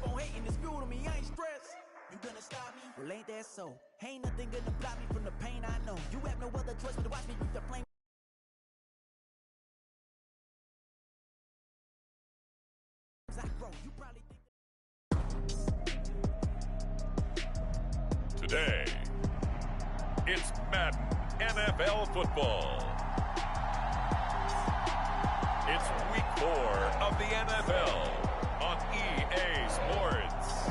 on hating, it's fuel to me, I ain't stressed. You gonna stop me? Well, ain't that so? Ain't nothing gonna block me from the pain I know. You have no other choice but to watch me reap the flame. I grow. You probably think today, it's Madden NFL football. It's week 4 of the NFL on EA Sports.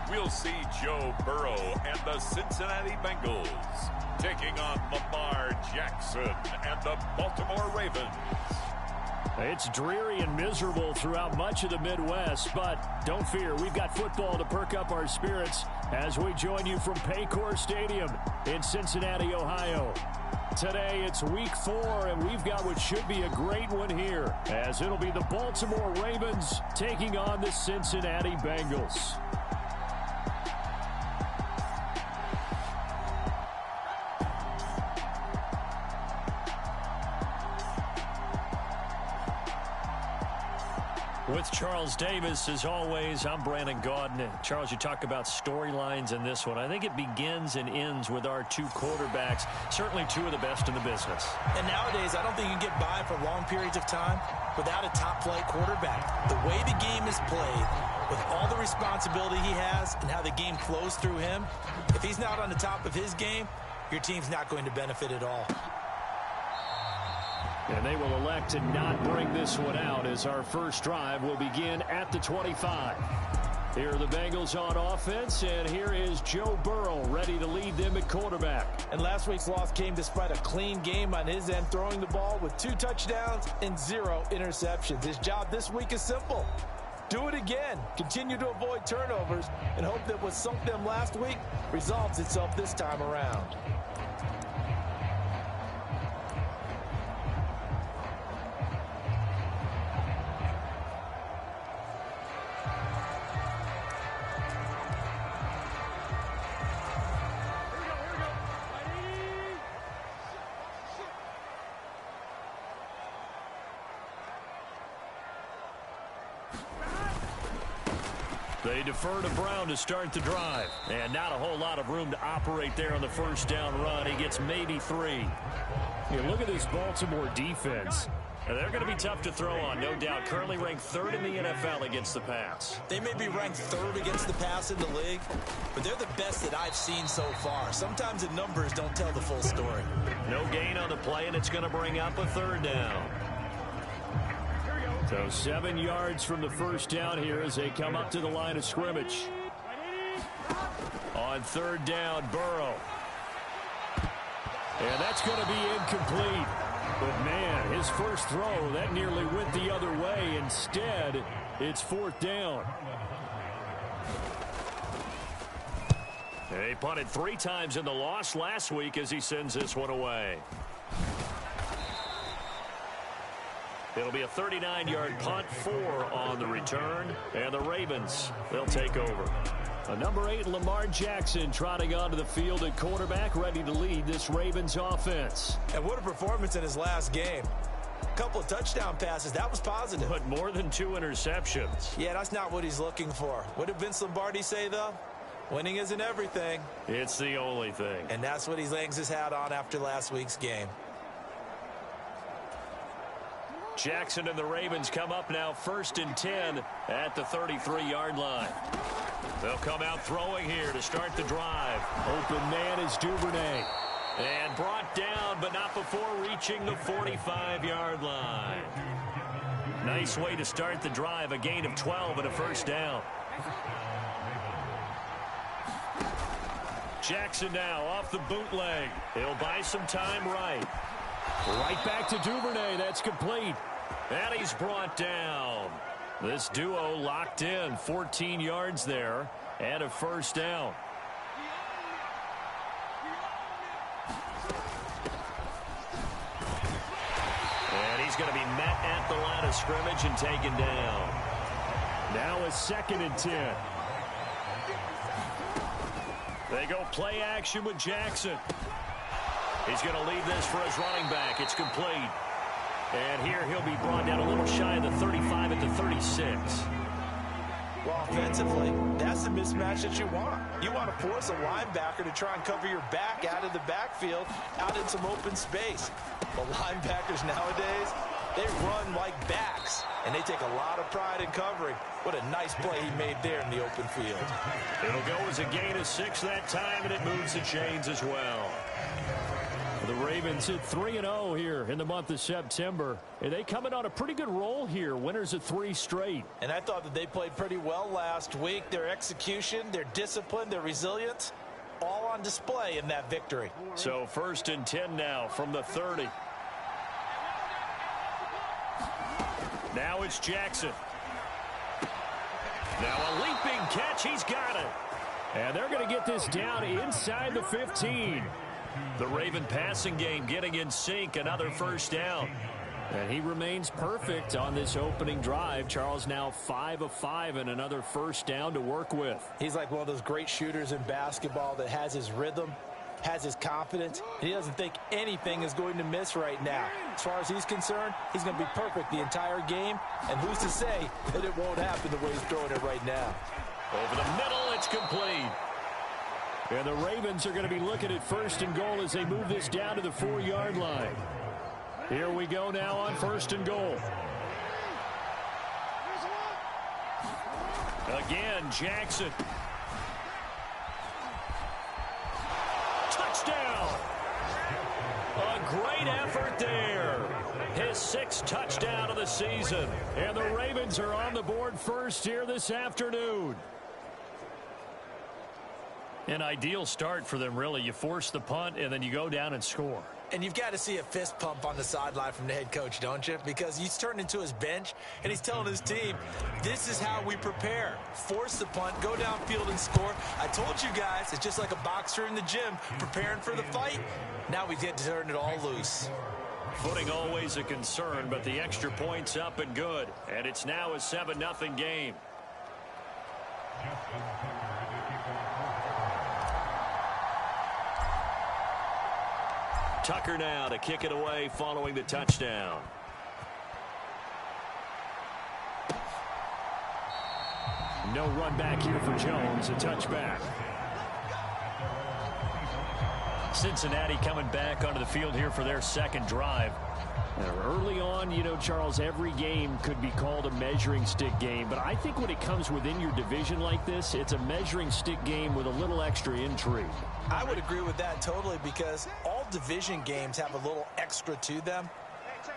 We'll see Joe Burrow and the Cincinnati Bengals taking on Lamar Jackson and the Baltimore Ravens. It's dreary and miserable throughout much of the Midwest, but don't fear, we've got football to perk up our spirits as we join you from Paycor Stadium in Cincinnati, Ohio. Today, it's week 4, and we've got what should be a great one here, as it'll be the Baltimore Ravens taking on the Cincinnati Bengals. With Charles Davis, as always, I'm Brandon Gaudin. Charles, you talk about storylines in this one. I think it begins and ends with our two quarterbacks, certainly two of the best in the business. And nowadays, I don't think you can get by for long periods of time without a top-flight quarterback. The way the game is played, with all the responsibility he has and how the game flows through him, if he's not on the top of his game, your team's not going to benefit at all. And they will elect to not bring this one out as our first drive will begin at the 25. Here are the Bengals on offense, and here is Joe Burrow ready to lead them at quarterback. And last week's loss came despite a clean game on his end, throwing the ball with 2 touchdowns and 0 interceptions. His job this week is simple. Do it again. Continue to avoid turnovers and hope that what sunk them last week resolves itself this time around. They defer to Brown to start the drive. And not a whole lot of room to operate there on the first down run. He gets maybe 3. Look at this Baltimore defense. And they're going to be tough to throw on, no doubt. Currently ranked 3rd in the NFL against the pass. They may be ranked 3rd against the pass in the league, but they're the best that I've seen so far. Sometimes the numbers don't tell the full story. No gain on the play, and it's going to bring up a 3rd down. So 7 yards from the first down here as they come up to the line of scrimmage. On 3rd down, Burrow. And that's going to be incomplete. But, man, his first throw, that nearly went the other way. Instead, it's 4th down. They punted 3 times in the loss last week as he sends this one away. It'll be a 39-yard punt, 4 on the return, and the Ravens, they'll take over. Number 8, Lamar Jackson, trotting onto the field at quarterback, ready to lead this Ravens offense. And what a performance in his last game. A couple of touchdown passes, that was positive. But more than 2 interceptions. Yeah, that's not what he's looking for. What did Vince Lombardi say, though? Winning isn't everything. It's the only thing. And that's what he hangs his hat on after last week's game. Jackson and the Ravens come up now 1st and 10 at the 33-yard line. They'll come out throwing here to start the drive. Open man is Duvernay. And brought down, but not before reaching the 45-yard line. Nice way to start the drive, a gain of 12 and a first down. Jackson now off the bootleg. He'll buy some time right. Right back to Duvernay. That's complete. And he's brought down. This duo locked in. 14 yards there and a first down. he's going to be met at the line of scrimmage and taken down. Now a 2nd and 10. They go play action with Jackson. He's going to leave this for his running back. It's complete. And here he'll be brought down a little shy of the 35 at the 36. Well, offensively, that's the mismatch that you want. You want to force a linebacker to try and cover your back out of the backfield, out in some open space. The linebackers nowadays, they run like backs, and they take a lot of pride in covering. What a nice play he made there in the open field. It'll go as a gain of 6 that time, and it moves the chains as well. The Ravens hit 3-0 here in the month of September. And they come in on a pretty good roll here. Winners of 3 straight. And I thought that they played pretty well last week. Their execution, their discipline, their resilience, all on display in that victory. So 1st and 10 now from the 30. Now it's Jackson. Now a leaping catch. He's got it. And they're going to get this down inside the 15. The Raven passing game getting in sync. Another 1st down. And he remains perfect on this opening drive. Charles now 5 of 5 and another 1st down to work with. He's like one of those great shooters in basketball that has his rhythm, has his confidence, and he doesn't think anything is going to miss right now. As far as he's concerned, he's going to be perfect the entire game, and who's to say that it won't happen the way he's throwing it right now. Over the middle, it's complete. And the Ravens are going to be looking at 1st and goal as they move this down to the 4-yard line. Here we go now on 1st and goal. Again, Jackson. Touchdown! A great effort there. His 6th touchdown of the season. And the Ravens are on the board first here this afternoon. An ideal start for them, really. You force the punt, and then you go down and score. And you've got to see a fist pump on the sideline from the head coach, don't you? Because he's turned into his bench, and he's telling his team, this is how we prepare. Force the punt, go downfield and score. I told you guys, it's just like a boxer in the gym preparing for the fight. Now we get to turn it all loose. Footing always a concern, but the extra point's up and good. And it's now a 7-0 game. Tucker now to kick it away following the touchdown. No run back here for Jones. A touchback. Cincinnati coming back onto the field here for their 2nd drive. Now, early on, you know, Charles, every game could be called a measuring stick game. But I think when it comes within your division like this, it's a measuring stick game with a little extra intrigue. I would agree with that totally because all division games have a little extra to them.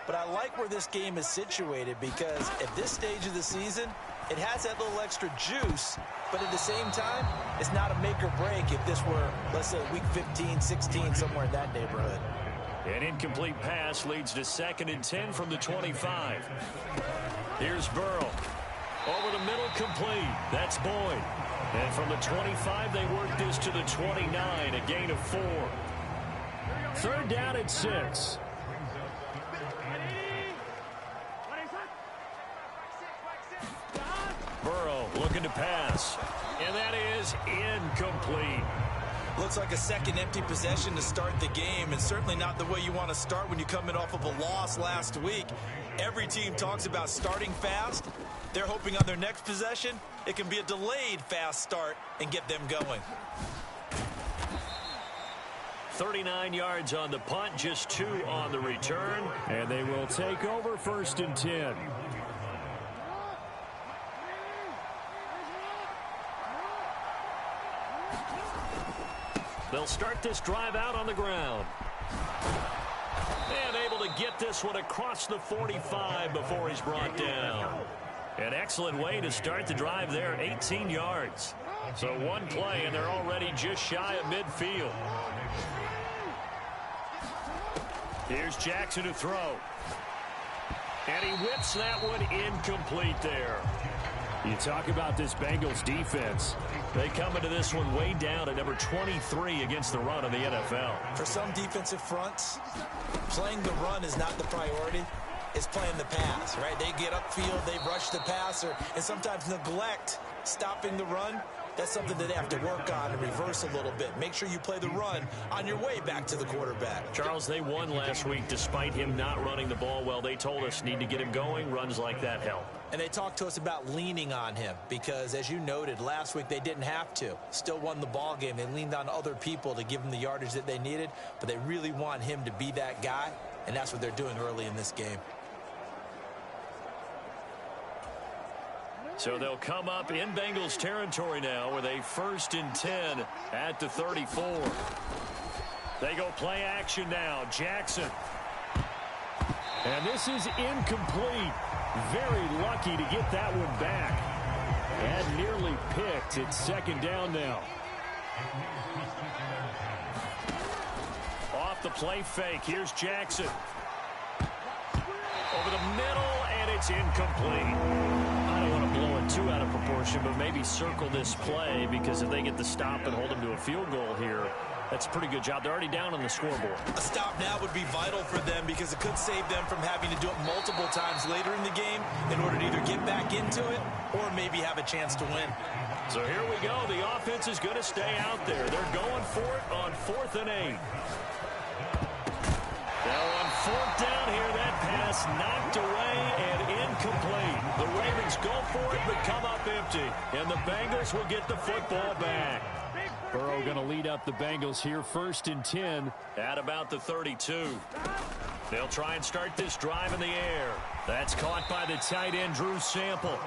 But I like where this game is situated because at this stage of the season, it has that little extra juice. But at the same time, it's not a make or break if this were, let's say, week 15, 16, somewhere in that neighborhood. An incomplete pass leads to 2nd and 10 from the 25. Here's Burrow. Over the middle, complete. That's Boyd. And from the 25, they work this to the 29, a gain of 4. 3rd down and 6. Burrow looking to pass. And that is incomplete. Looks like a second empty possession to start the game, and certainly not the way you want to start when you're coming off of a loss last week. Every team talks about starting fast. They're hoping on their next possession, it can be a delayed fast start and get them going. 39 yards on the punt, just 2 on the return. And they will take over 1st and 10. They'll start this drive out on the ground. And able to get this one across the 45 before he's brought down. An excellent way to start the drive there, 18 yards. So one play, and they're already just shy of midfield. Here's Jackson to throw. And he whips that one incomplete there. You talk about this Bengals defense. They come into this one way down at number 23 against the run of the NFL. For some defensive fronts, playing the run is not the priority. is playing the pass, right? They get upfield, they rush the passer, and sometimes neglect stopping the run. That's something that they have to work on and reverse a little bit. Make sure you play the run on your way back to the quarterback. Charles, they won last week despite him not running the ball well. They told us need to get him going. Runs like that help. And they talked to us about leaning on him because, as you noted, last week they didn't have to. Still won the ball game. They leaned on other people to give them the yardage that they needed, but they really want him to be that guy, and that's what they're doing early in this game. So they'll come up in Bengals territory now with a 1st and 10 at the 34. They go play action now. Jackson. And this is incomplete. Very lucky to get that one back. And nearly picked. It's 2nd down now. Off the play fake. Here's Jackson. Over the middle, and it's incomplete. I don't want to blow it too out of proportion, but maybe circle this play because if they get the stop and hold them to a field goal here, that's a pretty good job. They're already down on the scoreboard. A stop now would be vital for them because it could save them from having to do it multiple times later in the game in order to either get back into it or maybe have a chance to win. So here we go. The offense is going to stay out there. They're going for it on 4th and 8. Now on 4th down here, that pass knocked away and incomplete. The Ravens go for it but come up empty. And the Bengals will get the football back. Burrow going to lead up the Bengals here, 1st and 10 at about the 32. They'll try and start this drive in the air. That's caught by the tight end, Drew Sample.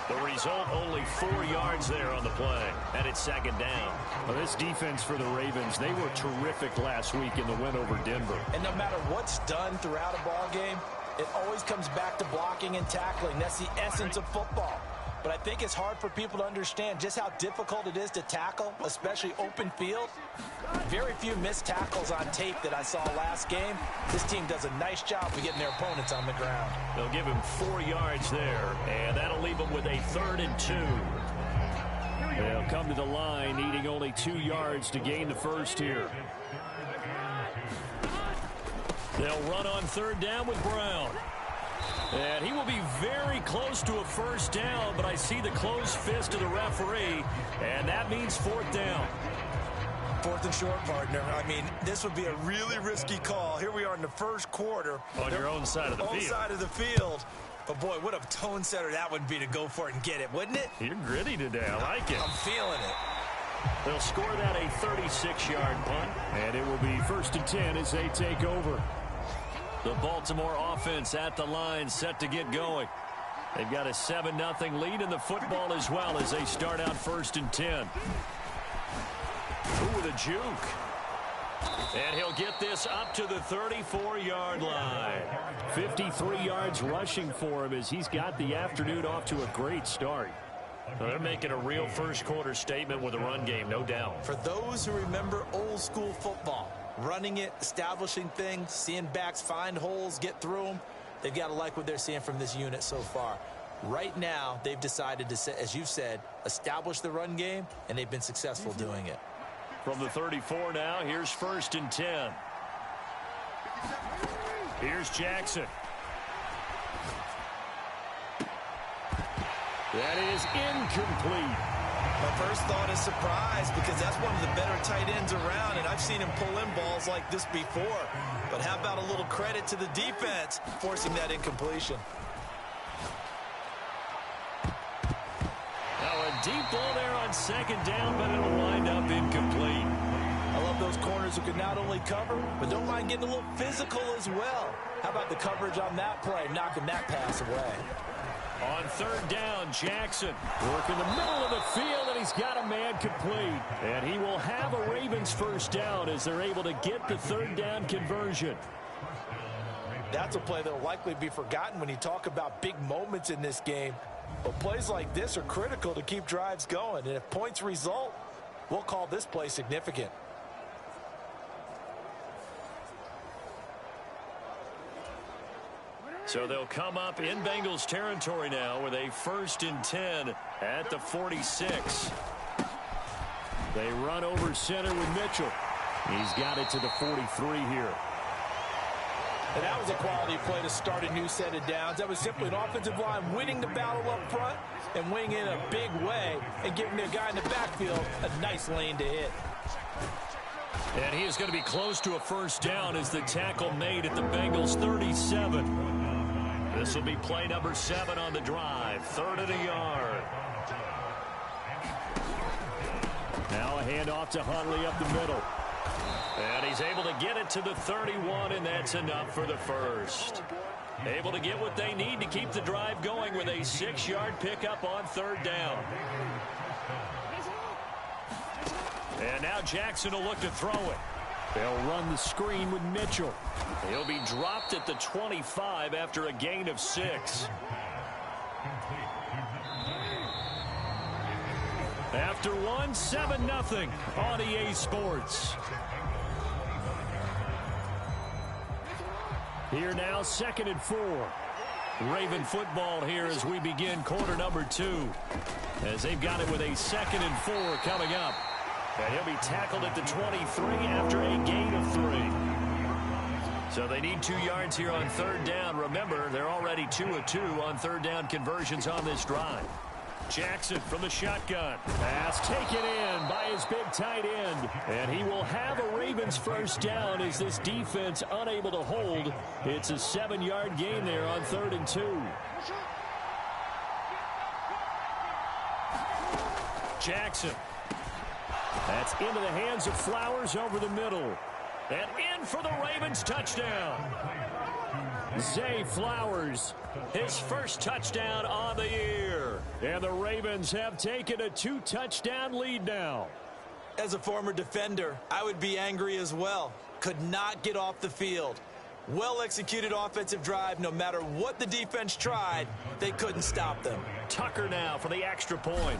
The result, only 4 yards there on the play, and it's 2nd down. Well, this defense for the Ravens, they were terrific last week in the win over Denver. And no matter what's done throughout a ball game, it always comes back to blocking and tackling. That's the essence of football. But I think it's hard for people to understand just how difficult it is to tackle, especially open field. Very few missed tackles on tape that I saw last game. This team does a nice job of getting their opponents on the ground. They'll give him 4 yards there, and that'll leave him with a 3rd and 2. They'll come to the line, needing only 2 yards to gain the first here. They'll run on 3rd down with Brown. And he will be very close to a 1st down, but I see the closed fist of the referee, and that means 4th down. 4th and short, partner. I mean, this would be a really risky call. Here we are in the 1st quarter. On your own side of the field. Own side of the field. But, boy, what a tone setter that would be to go for it and get it, wouldn't it? You're gritty today. I like it. I'm feeling it. They'll score that a 36-yard punt, and it will be 1st and 10 as they take over. The Baltimore offense at the line, set to get going. They've got a 7-0 lead in the football as well as they start out 1st and 10. Ooh, with a juke. And he'll get this up to the 34-yard line. 53 yards rushing for him as he's got the afternoon off to a great start. Well, they're making a real first-quarter statement with a run game, no doubt. For those who remember old-school football, running it, establishing things, seeing backs find holes, get through them, they've got to like what they're seeing from this unit so far. Right now, they've decided to, as you've said, establish the run game, and they've been successful doing it. From the 34 now, here's 1st and 10. Here's Jackson. That is incomplete. My first thought is surprise because that's one of the better tight ends around, and I've seen him pull in balls like this before. But how about a little credit to the defense forcing that incompletion? Now a deep ball there on 2nd down, but it'll wind up incomplete. I love those corners who can not only cover, but don't mind getting a little physical as well. How about the coverage on that play, knocking that pass away? On 3rd down, Jackson working the middle of the field, and he's got a man complete. And he will have a Ravens 1st down as they're able to get the 3rd down conversion. That's a play that will likely be forgotten when you talk about big moments in this game. But plays like this are critical to keep drives going. And if points result, we'll call this play significant. So they'll come up in Bengals territory now with a 1st and 10 at the 46. They run over center with Mitchell. He's got it to the 43 here. And that was a quality play to start a new set of downs. That was simply an offensive line winning the battle up front and winning in a big way and giving the guy in the backfield a nice lane to hit. And he is going to be close to a first down as the tackle made at the Bengals 37. This will be play number 7 on the drive. 3rd and a yard. Now a handoff to Huntley up the middle. And he's able to get it to the 31, and that's enough for the first. Able to get what they need to keep the drive going with a 6-yard pickup on 3rd down. And now Jackson will look to throw it. They'll run the screen with Mitchell. He'll be dropped at the 25 after a gain of 6. After one, 7-0 on EA Sports. Here now, 2nd and 4. Raven football here as we begin quarter number 2. As they've got it with a 2nd and 4 coming up. And he'll be tackled at the 23 after a gain of 3. So they need 2 yards here on 3rd down. Remember, they're already 2 of 2 on 3rd down conversions on this drive. Jackson from the shotgun. Pass taken in by his big tight end. And he will have a Ravens first down as this defense unable to hold. It's a 7-yard gain there on 3rd and 2. Jackson. That's into the hands of Flowers over the middle. And in for the Ravens touchdown. Zay Flowers, his first touchdown on the year. And the Ravens have taken a 2-touchdown lead now. As a former defender, I would be angry as well. Could not get off the field. Well-executed offensive drive. No matter what the defense tried, they couldn't stop them. Tucker now for the extra point.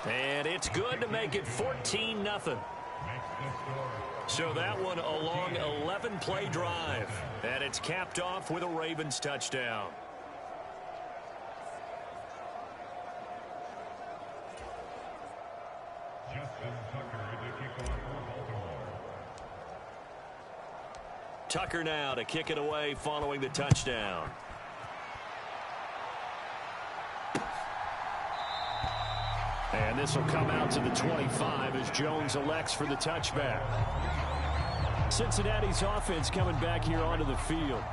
And it's good to make it 14-0. So that one a long 11-play drive. And it's capped off with a Ravens touchdown. Tucker now to kick it away following the touchdown. And this will come out to the 25 as Jones elects for the touchback. Cincinnati's offense coming back here onto the field.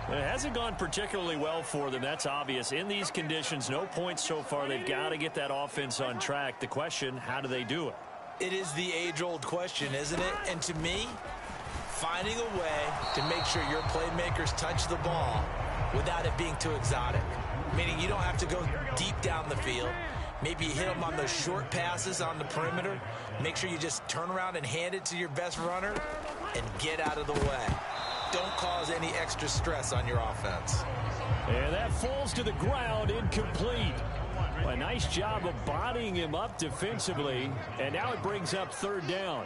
It hasn't gone particularly well for them. That's obvious. In these conditions, no points so far. They've got to get that offense on track. The question, how do they do it? It is the age-old question, isn't it? And to me, finding a way to make sure your playmakers touch the ball without it being too exotic. Meaning you don't have to go deep down the field. Maybe you hit them on those short passes on the perimeter. Make sure you just turn around and hand it to your best runner and get out of the way. Don't cause any extra stress on your offense. And that falls to the ground, incomplete. A nice job of bodying him up defensively. And now it brings up 3rd down.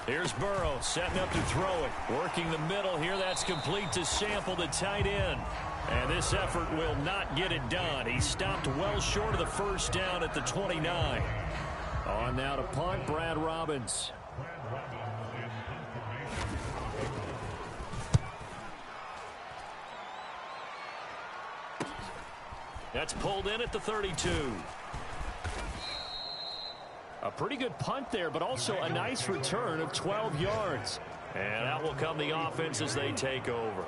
Here's Burrow setting up to throw it. Working the middle here. That's complete to Sample, the tight end. And this effort will not get it done. He stopped well short of the first down at the 29. On now to punt, Brad Robbins. That's pulled in at the 32. A pretty good punt there, but also a nice return of 12 yards. And out will come the offense as they take over.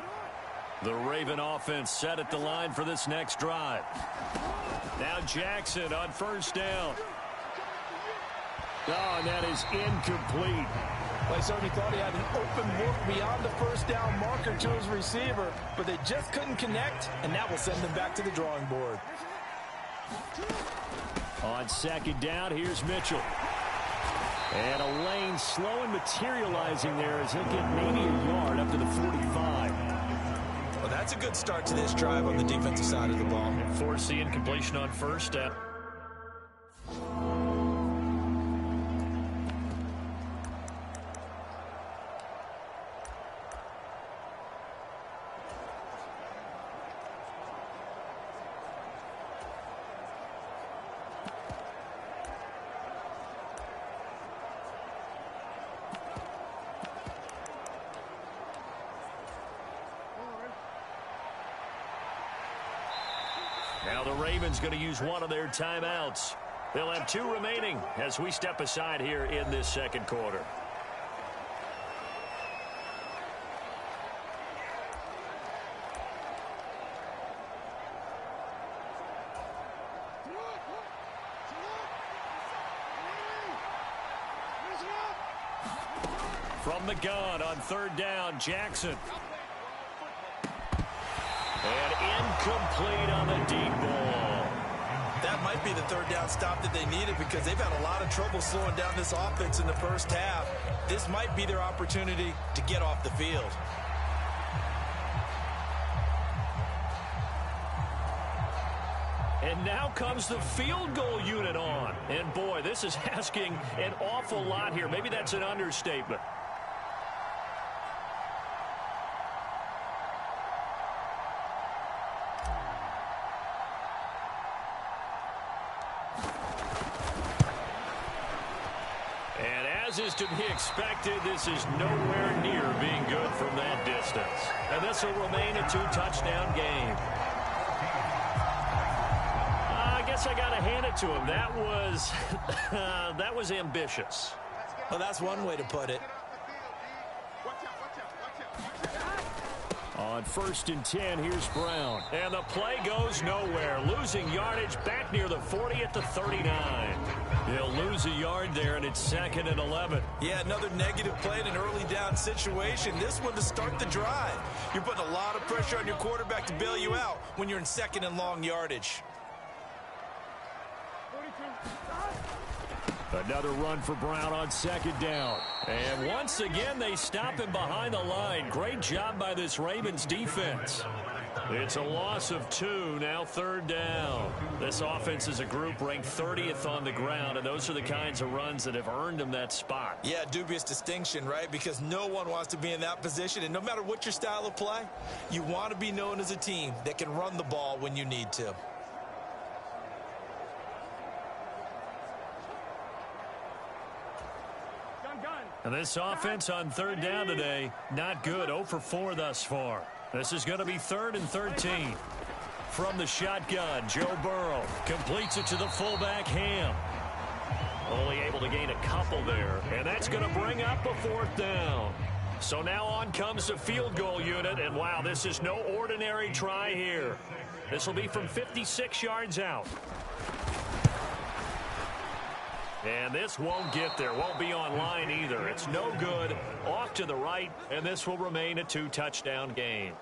The Raven offense set at the line for this next drive. Now Jackson on first down. Oh, and that is incomplete. Well, I certainly thought he had an open look beyond the first down marker to his receiver, but they just couldn't connect, and that will send them back to the drawing board. On 2nd down, here's Mitchell. And a lane slow and materializing there as he'll get maybe a yard up to the 45. Well, that's a good start to this drive on the defensive side of the ball. Force the incompletion on first down. Ravens going to use one of their timeouts. They'll have 2 remaining as we step aside here in this second quarter. From the gun on 3rd down, Jackson. And incomplete on the deep ball. That might be the 3rd down stop that they needed because they've had a lot of trouble slowing down this offense in the first half. This might be their opportunity to get off the field. And now comes the field goal unit on. And boy, this is asking an awful lot here. Maybe that's an understatement. And as is to be expected, this is nowhere near being good from that distance. And this will remain a 2-touchdown game. I guess I got to hand it to him. That was ambitious. Well, that's one way to put it. On 1st and 10, here's Brown. And the play goes nowhere. Losing yardage back near the 40 at the 39. He'll lose a yard there, and it's 2nd and 11. Yeah, another negative play in an early down situation. This one to start the drive. You're putting a lot of pressure on your quarterback to bail you out when you're in 2nd and long yardage. Another run for Brown on 2nd down. And once again, they stop him behind the line. Great job by this Ravens defense. It's a loss of 2, now 3rd down. This offense is a group ranked 30th on the ground, and those are the kinds of runs that have earned them that spot. Yeah, dubious distinction, right? Because no one wants to be in that position, and no matter what your style of play, you want to be known as a team that can run the ball when you need to. And this offense on 3rd down today, not good. 0 for 4 thus far. This is going to be 3rd and 13. From the shotgun, Joe Burrow completes it to the fullback, Ham. Only able to gain a couple there, and that's going to bring up a 4th down. So now on comes the field goal unit, and wow, this is no ordinary try here. This will be from 56 yards out. And this won't get there, won't be on line either. It's no good, off to the right, and this will remain a 2-touchdown game.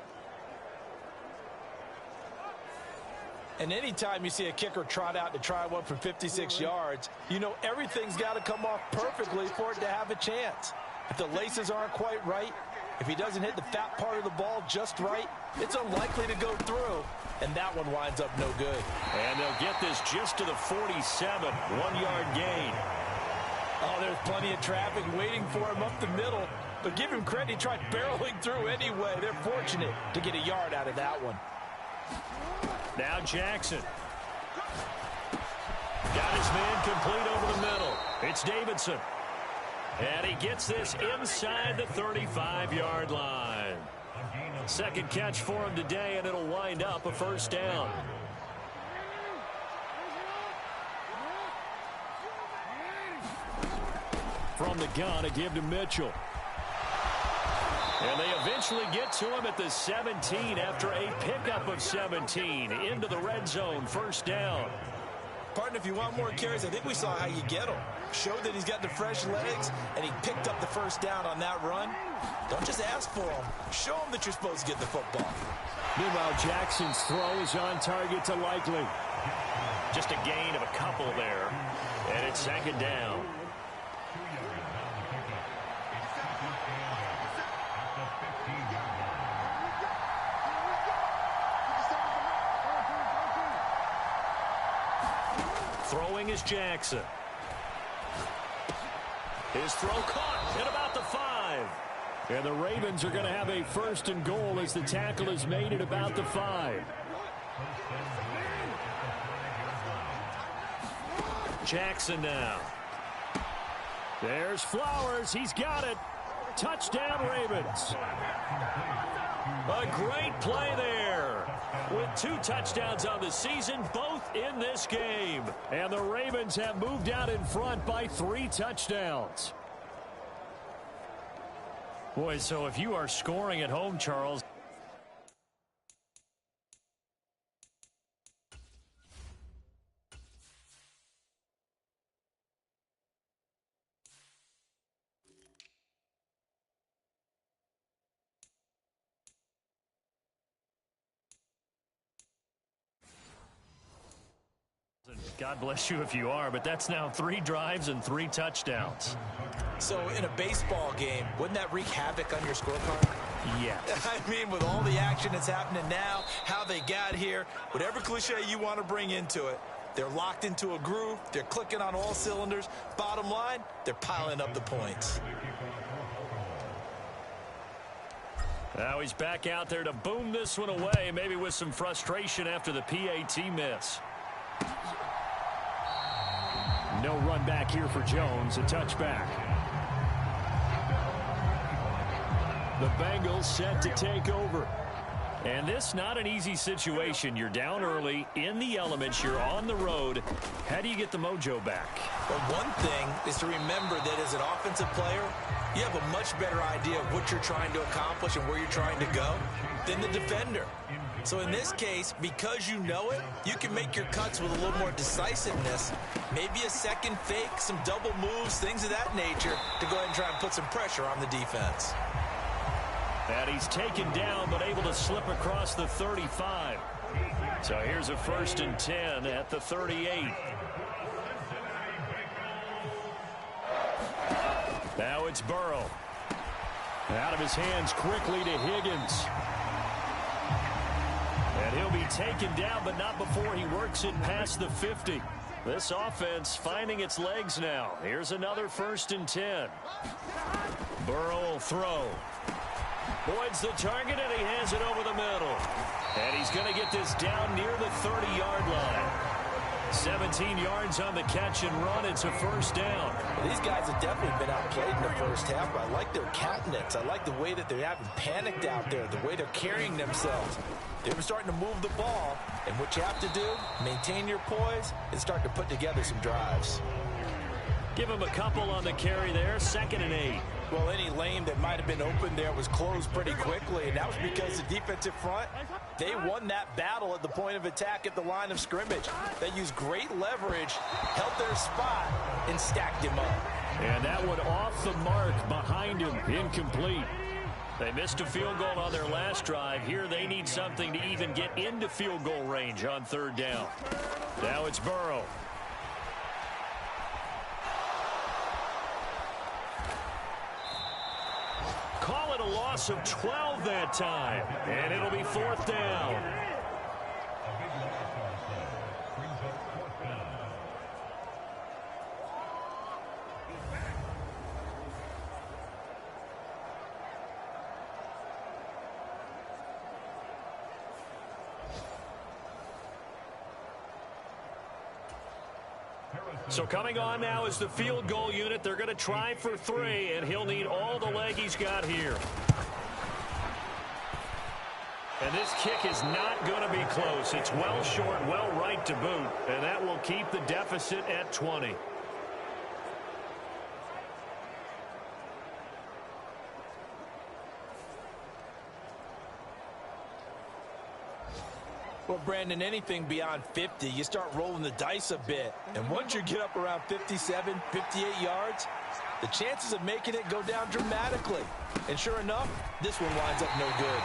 And anytime you see a kicker trot out to try one from 56 yards, you know everything's got to come off perfectly for it to have a chance. If the laces aren't quite right, if he doesn't hit the fat part of the ball just right, it's unlikely to go through. And that one winds up no good. And they'll get this just to the 47, 1-yard gain. Oh, there's plenty of traffic waiting for him up the middle. But give him credit, he tried barreling through anyway. They're fortunate to get a yard out of that one. Now Jackson. Got his man complete over the middle. It's Davidson. And he gets this inside the 35-yard line. Second catch for him today, and it'll wind up a 1st down. From the gun, a give to Mitchell. And they eventually get to him at the 17 after a pickup of 17 into the red zone, 1st down. Partner, if you want more carries, I think we saw how you get them. Showed that he's got the fresh legs, and he picked up the 1st down on that run. Don't just ask for them. Show them that you're supposed to get the football. Meanwhile, Jackson's throw is on target to Likely. Just a gain of a couple there, and it's 2nd down. Throwing is Jackson. His throw caught at about the 5. And the Ravens are going to have a 1st and goal as the tackle is made at about the 5. Jackson now. There's Flowers. He's got it. Touchdown, Ravens. A great play there. With 2 touchdowns on the season, both in this game. And the Ravens have moved out in front by 3 touchdowns. Boy, so if you are scoring at home, Charles, God bless you if you are, but that's now 3 drives and 3 touchdowns. So in a baseball game, wouldn't that wreak havoc on your scorecard? Yeah. I mean, with all the action that's happening now, how they got here, whatever cliche you want to bring into it, they're locked into a groove, they're clicking on all cylinders. Bottom line, they're piling up the points. Now he's back out there to boom this one away, maybe with some frustration after the PAT miss. No run back here for Jones, a touchback. The Bengals set to take over. And this not an easy situation. You're down early, in the elements, you're on the road. How do you get the mojo back? Well, one thing is to remember that as an offensive player, you have a much better idea of what you're trying to accomplish and where you're trying to go than the defender. So in this case, because you know it, you can make your cuts with a little more decisiveness. Maybe a second fake, some double moves, things of that nature to go ahead and try and put some pressure on the defense. And he's taken down but able to slip across the 35. So here's a 1st and 10 at the 38. Now it's Burrow. Out of his hands quickly to Higgins. And he'll be taken down, but not before he works it past the 50. This offense finding its legs now. Here's another 1st and 10. Burrow will throw. Boyd's the target, and he has it over the middle. And he's going to get this down near the 30-yard line. 17 yards on the catch and run. It's a 1st down. Well, these guys have definitely been outplayed in the first half, but I like their countenance. I like the way that they haven't panicked out there, the way they're carrying themselves. They're starting to move the ball, and what you have to do, maintain your poise and start to put together some drives. Give him a couple on the carry there, 2nd and 8. Well, any lane that might have been open there was closed pretty quickly, and that was because the defensive front, they won that battle at the point of attack at the line of scrimmage. They used great leverage, held their spot, and stacked him up. And that one off the mark behind him, incomplete. They missed a field goal on their last drive. Here they need something to even get into field goal range on 3rd down. Now it's Burrow. Call it a loss of 12 that time, and it'll be 4th down. So coming on now is the field goal unit. They're going to try for 3, and he'll need all the leg he's got here. And this kick is not going to be close. It's well short, well right to boot, and that will keep the deficit at 20. Well, Brandon, anything beyond 50, you start rolling the dice a bit. And once you get up around 57, 58 yards, the chances of making it go down dramatically. And sure enough, this one winds up no good.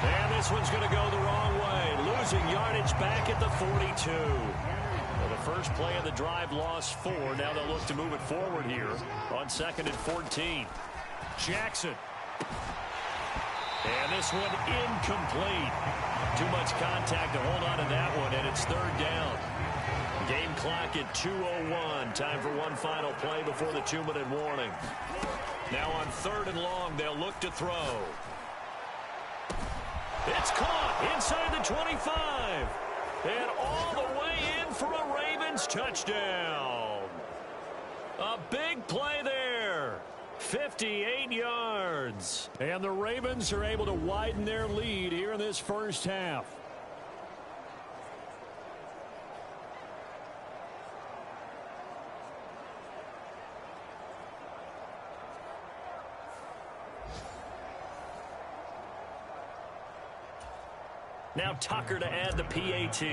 And this one's going to go the wrong way. Losing yardage back at the 42. Well, the first play of the drive lost 4. Now they'll look to move it forward here on 2nd and 14. Jackson. And this one incomplete. Too much contact to hold on to that one, and it's 3rd down. Game clock at 2:01. Time for one final play before the 2-minute warning. Now on 3rd and long, they'll look to throw. It's caught inside the 25. And all the way in for a Ravens touchdown. A big play there. 58 yards. And the Ravens are able to widen their lead here in this first half. Now Tucker to add the PAT.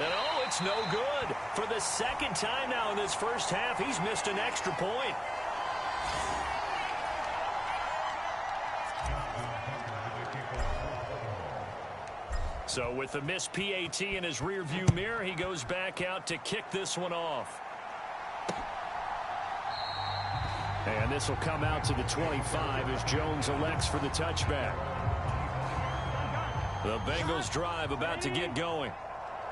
And oh, it's no good. For the second time now in this first half, he's missed an extra point. So with the missed PAT in his rearview mirror, he goes back out to kick this one off. And this will come out to the 25 as Jones elects for the touchback. The Bengals drive about to get going.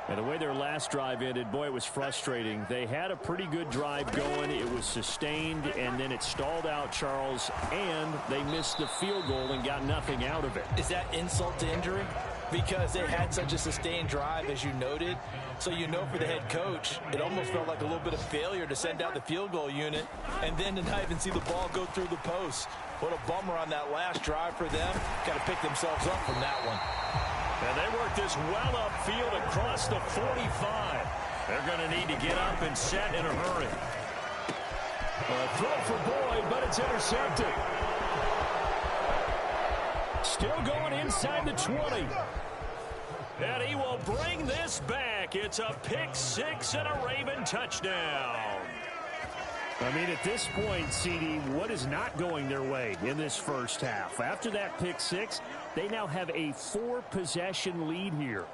And the way their last drive ended, boy, it was frustrating. They had a pretty good drive going. It was sustained, and then it stalled out, Charles, and they missed the field goal and got nothing out of it. Is that insult to injury? Because they had such a sustained drive, as you noted. So you know for the head coach, it almost felt like a little bit of failure to send out the field goal unit and then to not even see the ball go through the post. What a bummer on that last drive for them. Got to pick themselves up from that one. And they work this well upfield across the 45. They're going to need to get up and set in a hurry. Throw for Boyd, but it's intercepted. Still going inside the 20. And he will bring this back. It's a pick six and a Raven touchdown. I mean, at this point, CD, what is not going their way in this first half? After that pick six, they now have a 4-possession lead here.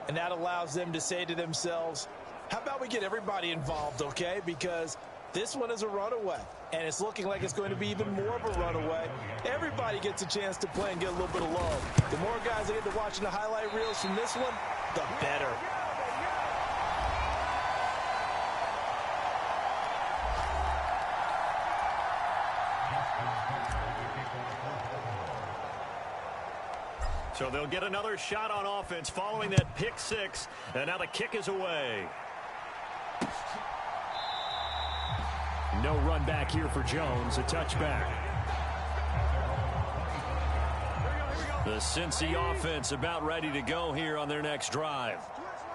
And that allows them to say to themselves, how about we get everybody involved, okay? Because this one is a runaway, and it's looking like it's going to be even more of a runaway. Everybody gets a chance to play and get a little bit of love. The more guys that get to watching the highlight reels from this one, the better. So they'll get another shot on offense following that pick six, and now the kick is away. No run back here for Jones, a touchback. The Cincy offense about ready to go here on their next drive.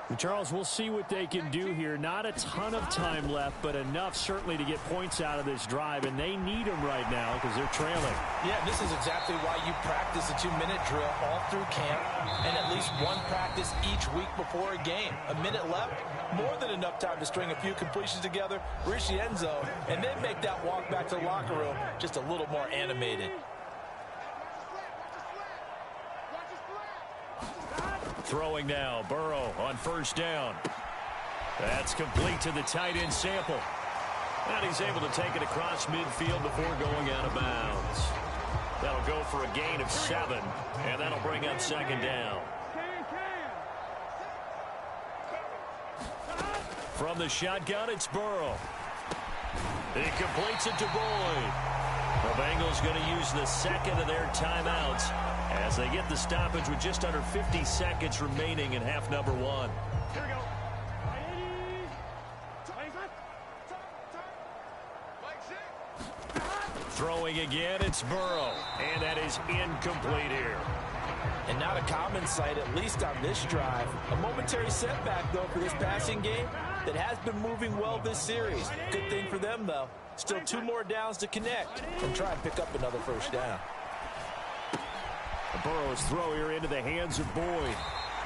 And Charles, we'll see what they can do here. Not a ton of time left, but enough certainly to get points out of this drive, and they need them right now because they're trailing. Yeah, this is exactly why you practice a 2-minute drill all through camp and at least one practice each week before a game. A minute left, more than enough time to string a few completions together, reach the end zone, and then make that walk back to the locker room just a little more animated. Throwing now, Burrow on first down. That's complete to the tight end Sample. And he's able to take it across midfield before going out of bounds. That'll go for a gain of 7, and that'll bring up second down. From the shotgun, it's Burrow. He completes it to Boyd. The Bengals going to use the second of their timeouts as they get the stoppage with just under 50 seconds remaining in half number 1. Here we go. Throwing again, it's Burrow. And that is incomplete here. And not a common sight, at least on this drive. A momentary setback, though, for this passing game that has been moving well this series. Good thing for them, though. Still 2 more downs to connect and try and pick up another first down. Burrow's throw here into the hands of Boyd.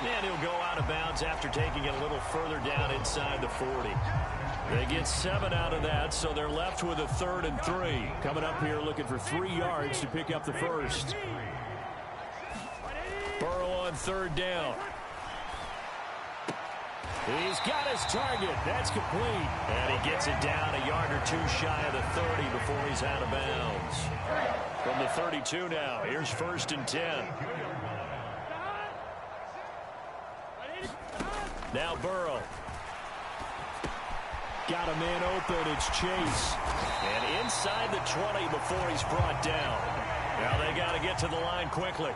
And he'll go out of bounds after taking it a little further down inside the 40. They get 7 out of that, so they're left with a 3rd and 3. Coming up here looking for 3 yards to pick up the first. Burrow on 3rd down. He's got his target. That's complete. And he gets it down a yard or 2 shy of the 30 before he's out of bounds. From the 32 now, here's 1st and 10. Now Burrow. Got a man open. It's Chase. And inside the 20 before he's brought down. Now they got to get to the line quickly.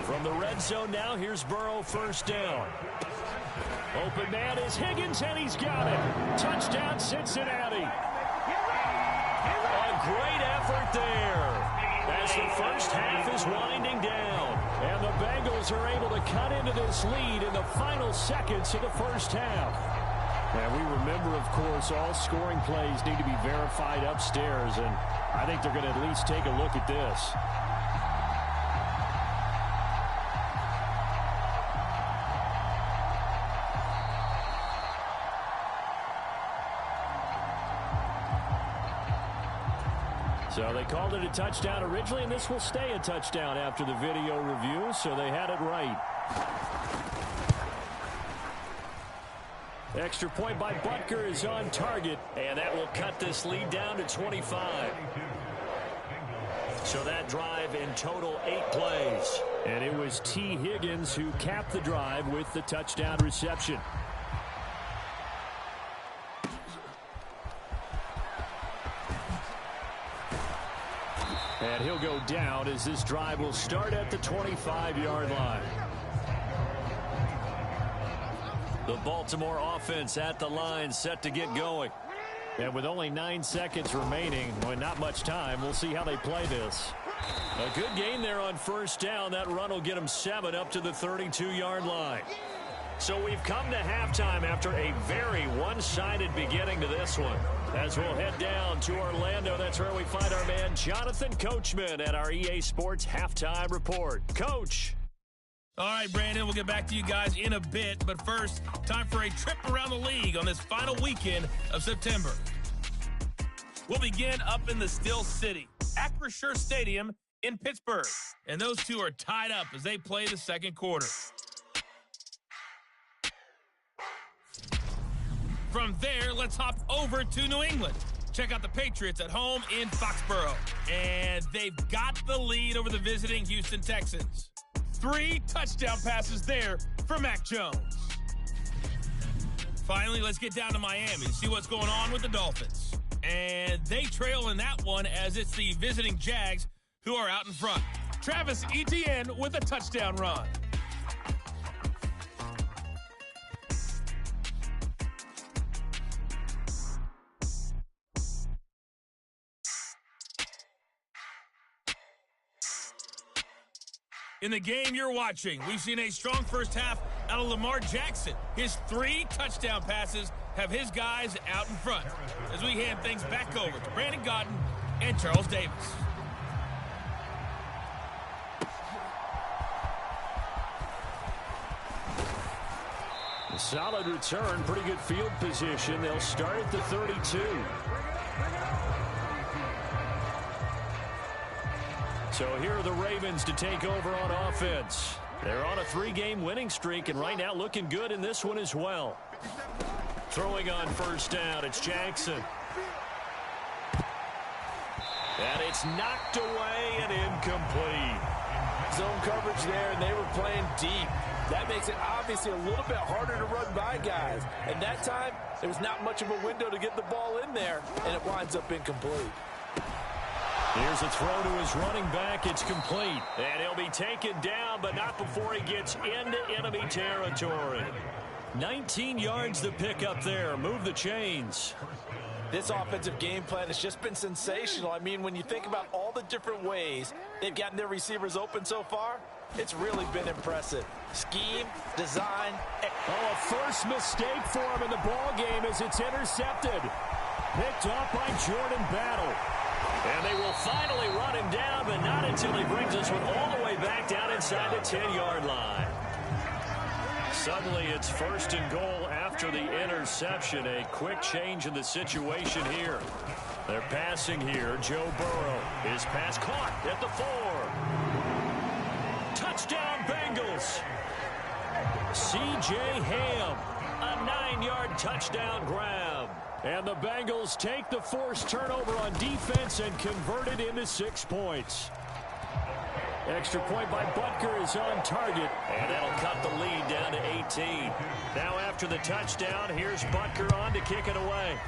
From the red zone now, here's Burrow 1st down. Open man is Higgins, and he's got it. Touchdown, Cincinnati. A great effort there as the first half is winding down. And the Bengals are able to cut into this lead in the final seconds of the first half. And we remember, of course, all scoring plays need to be verified upstairs, and I think they're going to at least take a look at this. So they called it a touchdown originally, and this will stay a touchdown after the video review, so they had it right. Extra point by Butker is on target, and that will cut this lead down to 25. So that drive in total 8 plays. And it was T. Higgins who capped the drive with the touchdown reception. And he'll go down as this drive will start at the 25-yard line. The Baltimore offense at the line, set to get going. And with only 9 seconds remaining, well, not much time, we'll see how they play this. A good gain there on first down. That run will get them 7 up to the 32-yard line. So we've come to halftime after a very one-sided beginning to this one. As we'll head down to Orlando, that's where we find our man Jonathan Coachman at our EA Sports Halftime Report. Coach. All right, Brandon, we'll get back to you guys in a bit. But first, time for a trip around the league on this final weekend of September. We'll begin up in the Steel City, Acrisure Stadium in Pittsburgh. And those two are tied up as they play the second quarter. From there, let's hop over to New England. Check out the Patriots at home in Foxborough. And they've got the lead over the visiting Houston Texans. 3 touchdown passes there for Mac Jones. Finally, let's get down to Miami to see what's going on with the Dolphins. And they trail in that one as it's the visiting Jags who are out in front. Travis Etienne with a touchdown run. In the game you're watching, we've seen a strong first half out of Lamar Jackson. His 3 touchdown passes have his guys out in front. As we hand things back over to Brandon Gaudin and Charles Davis. A solid return, pretty good field position. They'll start at the 32. So here are the Ravens to take over on offense. They're on a 3-game winning streak, and right now looking good in this one as well. Throwing on first down, it's Jackson. And it's knocked away and incomplete. Zone coverage there, and they were playing deep. That makes it obviously a little bit harder to run by guys. And that time, there was not much of a window to get the ball in there, and it winds up incomplete. Here's a throw to his running back. It's complete. And he'll be taken down, but not before he gets into enemy territory. 19 yards to pick up there. Move the chains. This offensive game plan has just been sensational. I mean, when you think about all the different ways they've gotten their receivers open so far, it's really been impressive. Scheme, design. Oh, a first mistake for him in the ball game as it's intercepted. Picked off by Jordan Battle. And they will finally run him down, but not until he brings this one all the way back down inside the 10-yard line. Suddenly it's 1st and goal after the interception. A quick change in the situation here. They're passing here. Joe Burrow. His pass caught at the 4. Touchdown Bengals. C.J. Ham. A 9-yard touchdown grab. And the Bengals take the forced turnover on defense and convert it into 6 points. Extra point by Butker is on target, and that'll cut the lead down to 18. Now after the touchdown, here's Butker on to kick it away.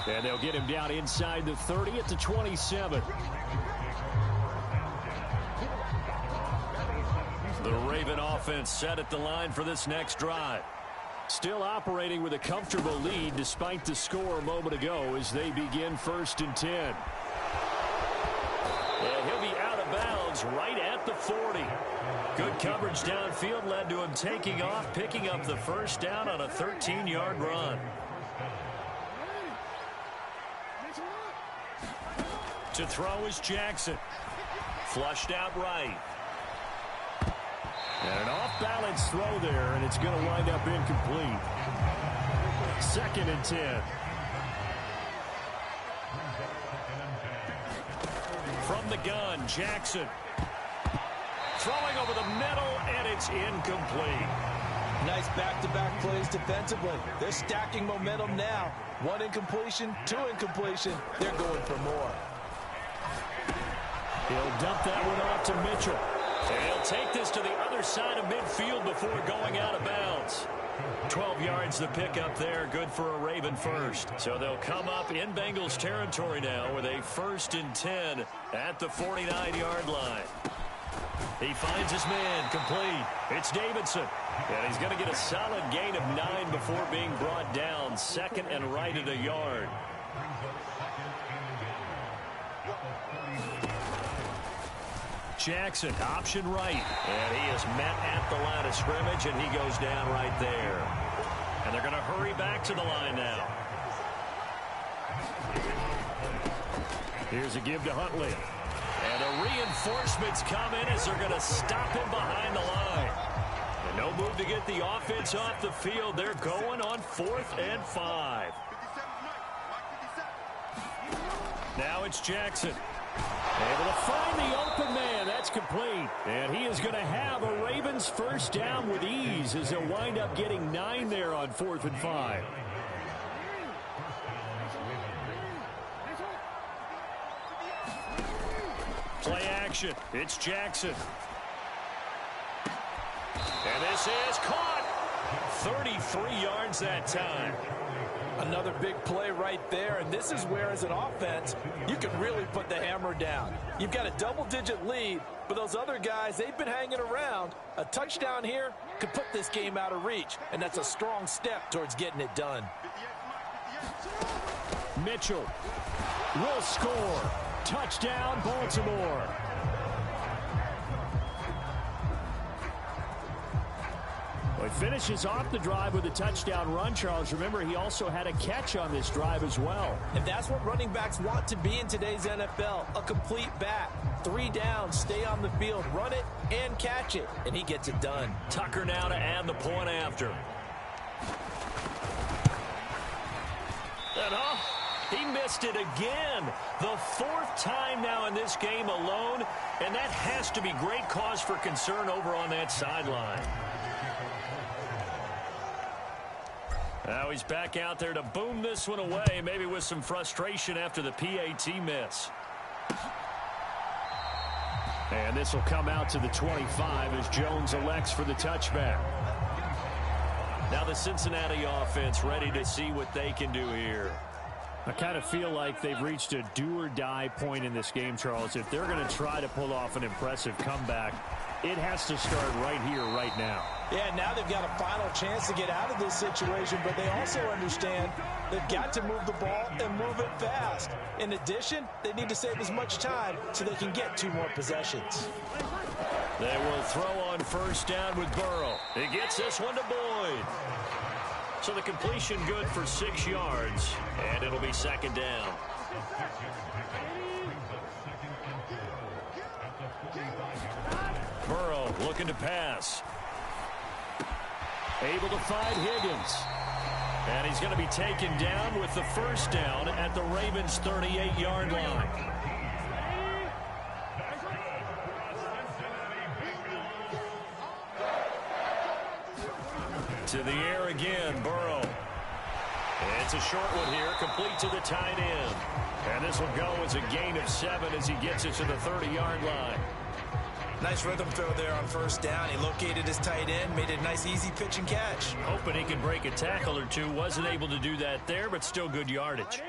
And they'll get him down inside the 30 at the 27. The Raven offense set at the line for this next drive. Still operating with a comfortable lead despite the score a moment ago as they begin 1st and 10. And he'll be out of bounds right at the 40. Good coverage downfield led to him taking off, picking up the first down on a 13-yard run. To throw is Jackson. Flushed out right. And an off-balance throw there, and it's going to wind up incomplete. 2nd and 10. From the gun, Jackson. Throwing over the middle, and it's incomplete. Nice back-to-back plays defensively. They're stacking momentum now. 1 incompletion, 2 incompletion. They're going for more. He'll dump that one off to Mitchell. And he'll take this to the other side of midfield before going out of bounds. 12 yards the pickup there, good for a Raven first. So they'll come up in Bengals territory now with a 1st and 10 at the 49-yard line. He finds his man, complete. It's Davidson. And he's going to get a solid gain of 9 before being brought down. 2nd and right at a yard. Jackson, option right. And he is met at the line of scrimmage, and he goes down right there. And they're going to hurry back to the line now. Here's a give to Huntley. And the reinforcements come in as they're going to stop him behind the line. And no move to get the offense off the field. They're going on 4th and 5. Now it's Jackson. Able to find the open man. That's complete. And he is going to have a Ravens first down with ease as they'll wind up getting 9 there on 4th and 5. Play action. It's Jackson. And this is caught. 33 yards that time. Another big play right there, and this is where, as an offense, you can really put the hammer down. You've got a double-digit lead, but those other guys, they've been hanging around. A touchdown here could put this game out of reach, and that's a strong step towards getting it done. Mitchell will score. Touchdown, Baltimore. Well, he finishes off the drive with a touchdown run, Charles. Remember, he also had a catch on this drive as well. And that's what running backs want to be in today's NFL, a complete back. 3 downs, stay on the field, run it, and catch it. And he gets it done. Tucker now to add the point after. And he missed it again. The 4th time now in this game alone, and that has to be great cause for concern over on that sideline. Now he's back out there to boom this one away, maybe with some frustration after the PAT miss. And this will come out to the 25 as Jones elects for the touchback. Now the Cincinnati offense ready to see what they can do here. I kind of feel like they've reached a do-or-die point in this game, Charles. If they're going to try to pull off an impressive comeback, it has to start right here, right now. Yeah, now they've got a final chance to get out of this situation, but they also understand they've got to move the ball and move it fast. In addition, they need to save as much time so they can get 2 more possessions. They will throw on first down with Burrow. He gets this one to Boyd. So the completion good for 6 yards, and it'll be 2nd down. Burrow looking to pass. Able to find Higgins. And he's going to be taken down with the first down at the Ravens' 38-yard line. To the air again, Burrow. It's a short one here, complete to the tight end. And this will go as a gain of 7 as he gets it to the 30-yard line. Nice rhythm throw there on first down. He located his tight end, made it a nice, easy pitch and catch. Hoping he could break a tackle or two. Wasn't able to do that there, but still good yardage.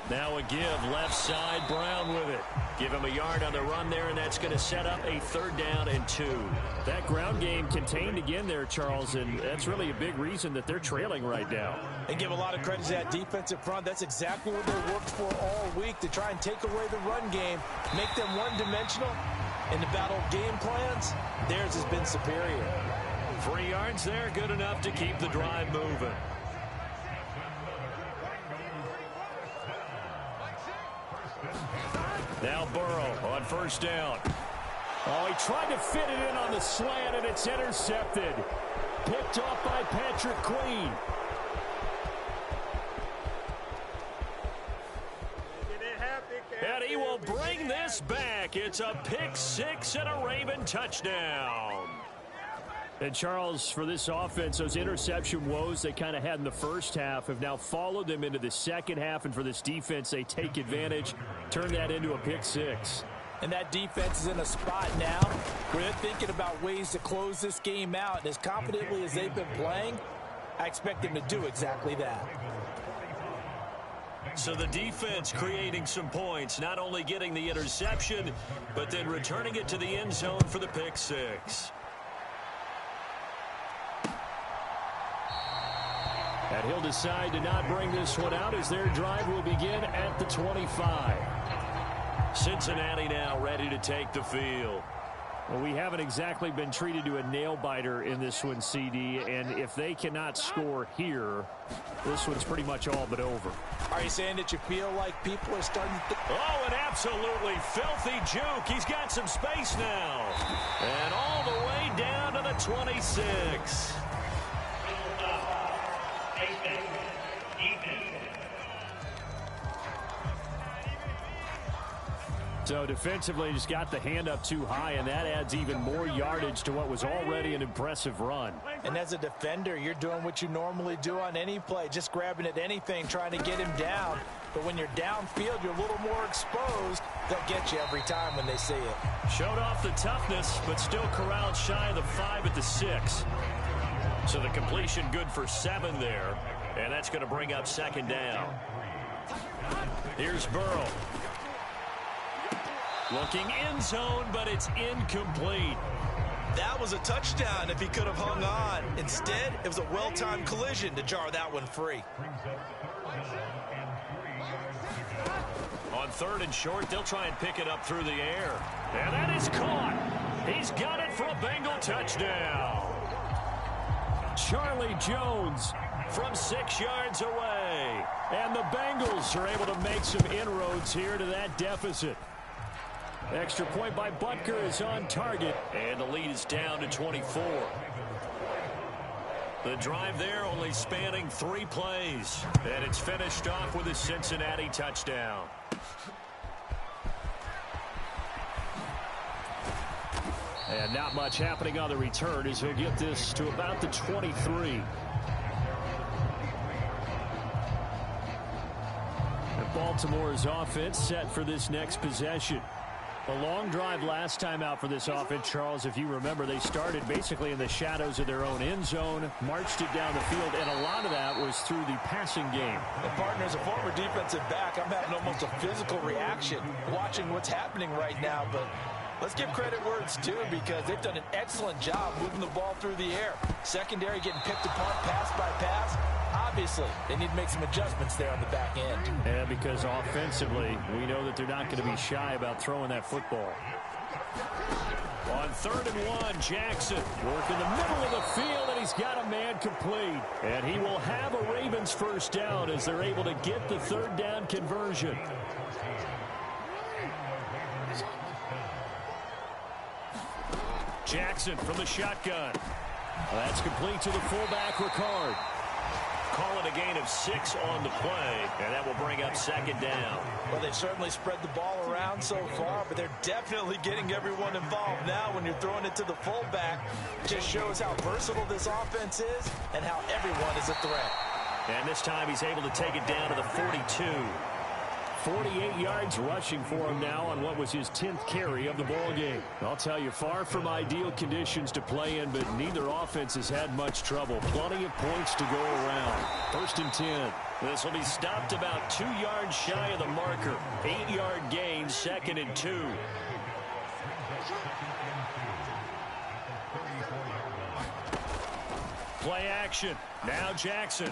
Now a give, left side, Brown with it. Give him a yard on the run there, and that's going to set up a 3rd down and 2. That ground game contained again there, Charles, and that's really a big reason that they're trailing right now. And give a lot of credit to that defensive front. That's exactly what they worked for all week, to try and take away the run game, make them one-dimensional. In the battle of game plans, theirs has been superior. 3 yards there, good enough to keep the drive moving. Now Burrow on 1st down. Oh, he tried to fit it in on the slant, and it's intercepted. Picked off by Patrick Queen. And he will bring this back. It's a pick 6 and a Raven touchdown. And Charles, for this offense, those interception woes they kind of had in the first half have now followed them into the second half. And for this defense, they take advantage, turn that into a pick 6. And that defense is in a spot now where they're thinking about ways to close this game out. And as confidently as they've been playing, I expect them to do exactly that. So the defense creating some points, not only getting the interception, but then returning it to the end zone for the pick 6. And he'll decide to not bring this one out as their drive will begin at the 25. Cincinnati now ready to take the field. Well, we haven't exactly been treated to a nail-biter in this one, CD, and if they cannot score here, this one's pretty much all but over. Are you saying that you feel like people are starting to... Oh, an absolutely filthy juke. He's got some space now. And all the way down to the 26. So defensively, just got the hand up too high, and that adds even more yardage to what was already an impressive run. And as a defender, you're doing what you normally do on any play, just grabbing at anything, trying to get him down. But when you're downfield, you're a little more exposed. They'll get you every time when they see it. Showed off the toughness, but still corralled shy of the 5 at the 6. So the completion good for 7 there, and that's going to bring up 2nd down. Here's Burrow. Looking end zone, but it's incomplete. That was a touchdown if he could have hung on. Instead, it was a well-timed collision to jar that one free. On 3rd and short, they'll try and pick it up through the air. And that is caught. He's got it for a Bengal touchdown. Charlie Jones from 6 yards away. And the Bengals are able to make some inroads here to that deficit. Extra point by Butker is on target, and the lead is down to 24. The drive there only spanning 3 plays, and it's finished off with a Cincinnati touchdown. And not much happening on the return as he'll get this to about the 23. And Baltimore's offense set for this next possession. A long drive last time out for this offense, Charles. If you remember, they started basically in the shadows of their own end zone, marched it down the field, and a lot of that was through the passing game. And partner, as a former defensive back, I'm having almost a physical reaction watching what's happening right now. But let's give credit where it's due, because they've done an excellent job moving the ball through the air. Secondary getting picked apart pass by pass. Obviously, they need to make some adjustments there on the back end. Yeah, because offensively, we know that they're not going to be shy about throwing that football. On 3rd and 1, Jackson working the middle of the field, and he's got a man complete. And he will have a Ravens 1st down as they're able to get the 3rd down conversion. Jackson from the shotgun. That's complete to the fullback, Ricard. Call it a gain of 6 on the play, and that will bring up 2nd down. Well, they've certainly spread the ball around so far, but they're definitely getting everyone involved now. When you're throwing it to the fullback, it just shows how versatile this offense is and how everyone is a threat. And this time he's able to take it down to the 42. 48 yards rushing for him now on what was his 10th carry of the ball game. I'll tell you, far from ideal conditions to play in, but neither offense has had much trouble. Plenty of points to go around. 1st and 10. This will be stopped about 2 yards shy of the marker. 8-yard gain, 2nd and 2. Play action. Now Jackson.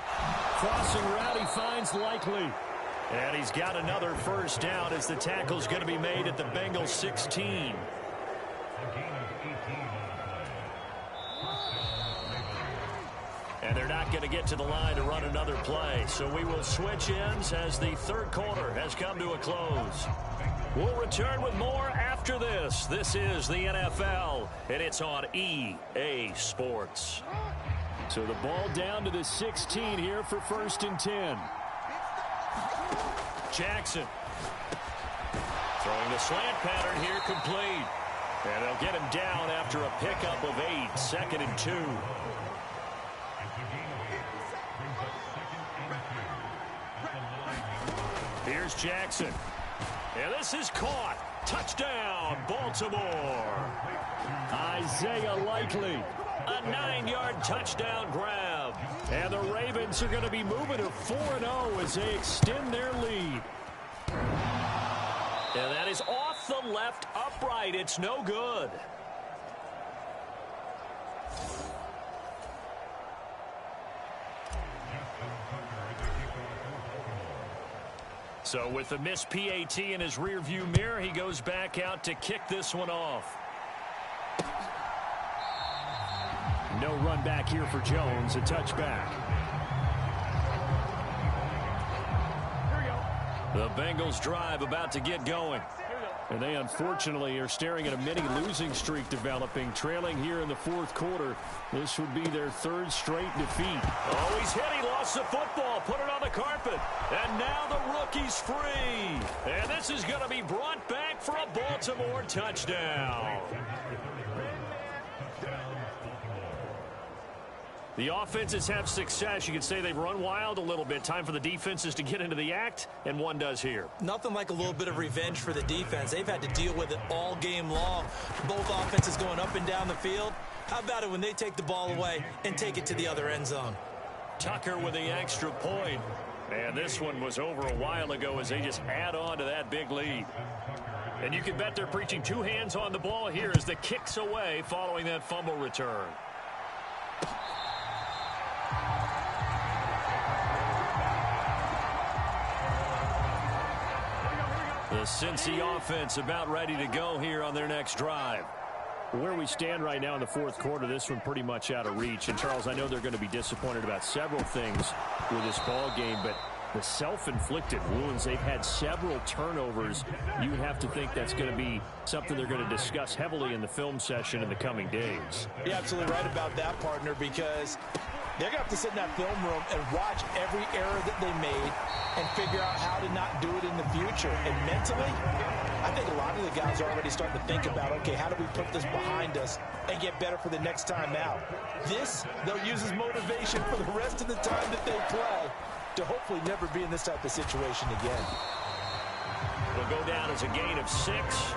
Crossing route, he finds Likely. And he's got another first down as the tackle's going to be made at the Bengals 16. And they're not going to get to the line to run another play. So we will switch ends as the third quarter has come to a close. We'll return with more after this. This is the NFL, and it's on EA Sports. So the ball down to the 16 here for 1st and 10. Jackson. Throwing the slant pattern here complete. And they'll get him down after a pickup of 8. 2nd and 2. Here's Jackson. And this is caught. Touchdown, Baltimore. Isaiah Likely. A 9-yard touchdown grab. And the Ravens are going to be moving to 4-0 as they extend their lead. And that is off the left upright. It's no good. So with the missed PAT in his rearview mirror, he goes back out to kick this one off. No run back here for Jones, a touchback. The Bengals drive about to get going. And they unfortunately are staring at a mini losing streak developing, trailing here in the 4th quarter. This would be their 3rd straight defeat. Oh, he's hit. He lost the football. Put it on the carpet. And now the rookie's free. And this is going to be brought back for a Baltimore touchdown. The offenses have success. You could say they've run wild a little bit. Time for the defenses to get into the act, and one does here. Nothing like a little bit of revenge for the defense. They've had to deal with it all game long. Both offenses going up and down the field. How about it when they take the ball away and take it to the other end zone? Tucker with the extra point. And this one was over a while ago as they just add on to that big lead. And you can bet they're preaching 2 hands on the ball here as the kick's away following that fumble return. The Cincy offense about ready to go here on their next drive. Where we stand right now in the 4th quarter, this one pretty much out of reach. And, Charles, I know they're going to be disappointed about several things with this ball game, but the self-inflicted wounds, they've had several turnovers. You would have to think that's going to be something they're going to discuss heavily in the film session in the coming days. You're absolutely right about that, partner, because they're going to have to sit in that film room and watch every error that they made and figure out how to not do it in the future. And mentally, I think a lot of the guys are already starting to think about, okay, how do we put this behind us and get better for the next time out? This, they'll use as motivation for the rest of the time that they play to hopefully never be in this type of situation again. It'll go down as a gain of 6,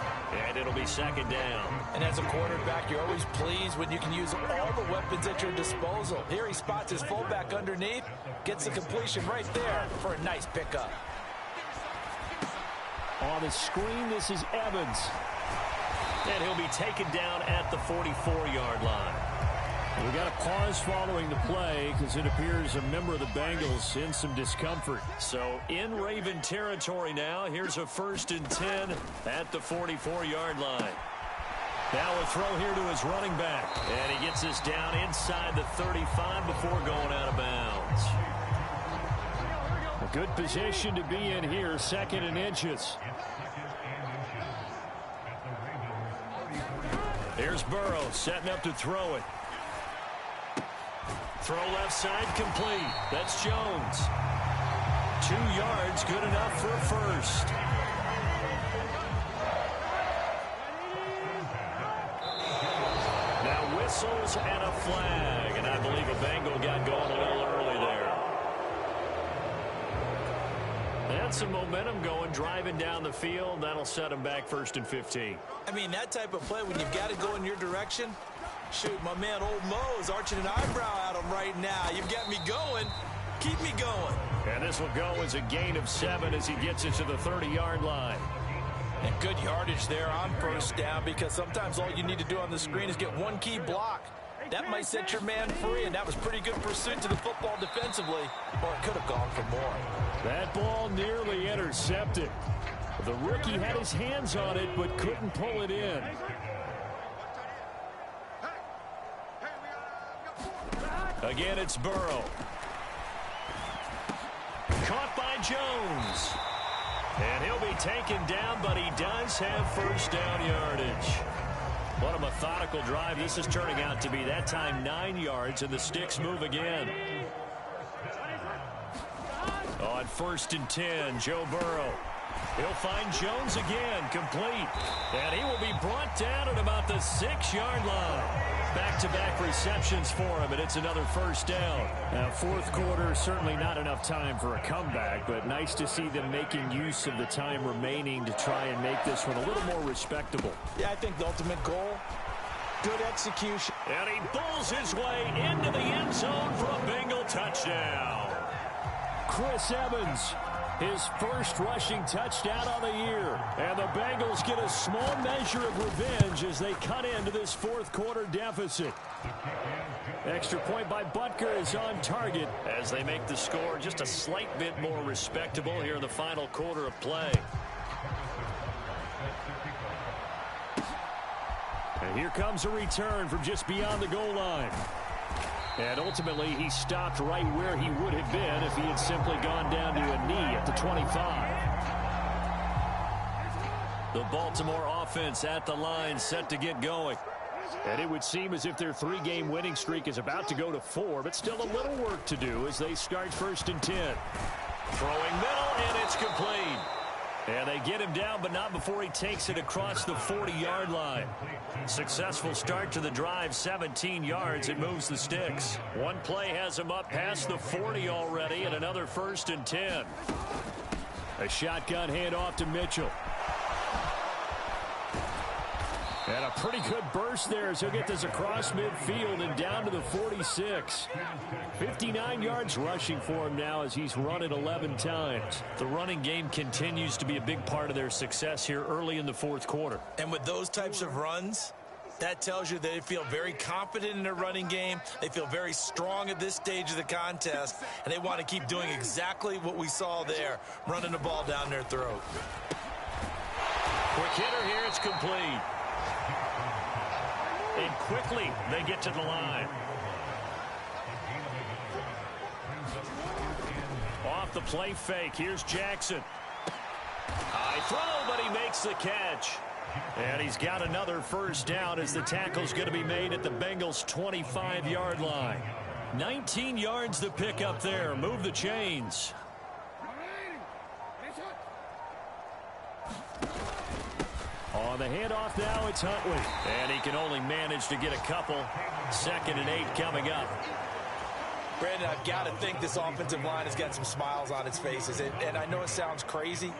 and it'll be 2nd down. And as a quarterback, you're always pleased when you can use all the weapons at your disposal. Here he spots his fullback underneath, gets the completion right there for a nice pickup. On the screen, this is Evans. And he'll be taken down at the 44-yard line. We got a pause following the play because it appears a member of the Bengals in some discomfort. So in Raven territory now. Here's a 1st and 10 at the 44-yard line. Now a throw here to his running back. And he gets this down inside the 35 before going out of bounds. A good position to be in here, 2nd and inches. Here's Burrow setting up to throw it. Throw left side complete. That's Jones. 2 yards, good enough for a first. Now whistles and a flag, and I believe a Bengal got going a little early there. That's some momentum going, driving down the field. That'll set him back 1st and 15. I mean, that type of play, when you've got to go in your direction, shoot, my man Old Mo's arching an eyebrow at him right now. You've got me going. Keep me going. And this will go as a gain of 7 as he gets it to the 30-yard line. And good yardage there on first down, because sometimes all you need to do on the screen is get one key block. That might set your man free, and that was pretty good pursuit to the football defensively, or it could have gone for more. That ball nearly intercepted. The rookie had his hands on it but couldn't pull it in. Again, it's Burrow. Caught by Jones. And he'll be taken down, but he does have first down yardage. What a methodical drive this is turning out to be. That time 9 yards, and the sticks move again. On 1st and 10, Joe Burrow. He'll find Jones again, complete. And he will be brought down at about the 6-yard line. Back-to-back receptions for him, and it's another first down. Now, fourth quarter, certainly not enough time for a comeback, but nice to see them making use of the time remaining to try and make this one a little more respectable. Yeah, I think the ultimate goal, good execution. And he pulls his way into the end zone for a Bengal touchdown. Chris Evans, his first rushing touchdown on the year. And the Bengals get a small measure of revenge as they cut into this fourth quarter deficit. Extra point by Butker is on target as they make the score just a slight bit more respectable here in the final quarter of play. And here comes a return from just beyond the goal line. And ultimately, he stopped right where he would have been if he had simply gone down to a knee at the 25. The Baltimore offense at the line, set to get going. And it would seem as if their 3-game winning streak is about to go to 4, but still a little work to do as they start 1st and 10. Throwing middle, and it's complete. And they get him down, but not before he takes it across the 40-yard line. Successful start to the drive, 17 yards. It moves the sticks. One play has him up past the 40 already, and another 1st and 10. A shotgun handoff to Mitchell. And a pretty good burst there as he'll get this across midfield and down to the 46. 59 yards rushing for him now as he's run it 11 times. The running game continues to be a big part of their success here early in the fourth quarter. And with those types of runs, that tells you that they feel very confident in their running game. They feel very strong at this stage of the contest, and they want to keep doing exactly what we saw there, running the ball down their throat. Quick hitter here, it's complete. And quickly they get to the line. Off the play fake, here's Jackson. High throw, but he makes the catch. And he's got another first down as the tackle's going to be made at the Bengals' 25-yard line. 19 yards to pick up there. Move the chains. On the handoff now, it's Huntley. And he can only manage to get a couple. 2nd and 8 coming up. Brandon, I've got to think this offensive line has got some smiles on its faces. And I know it sounds crazy,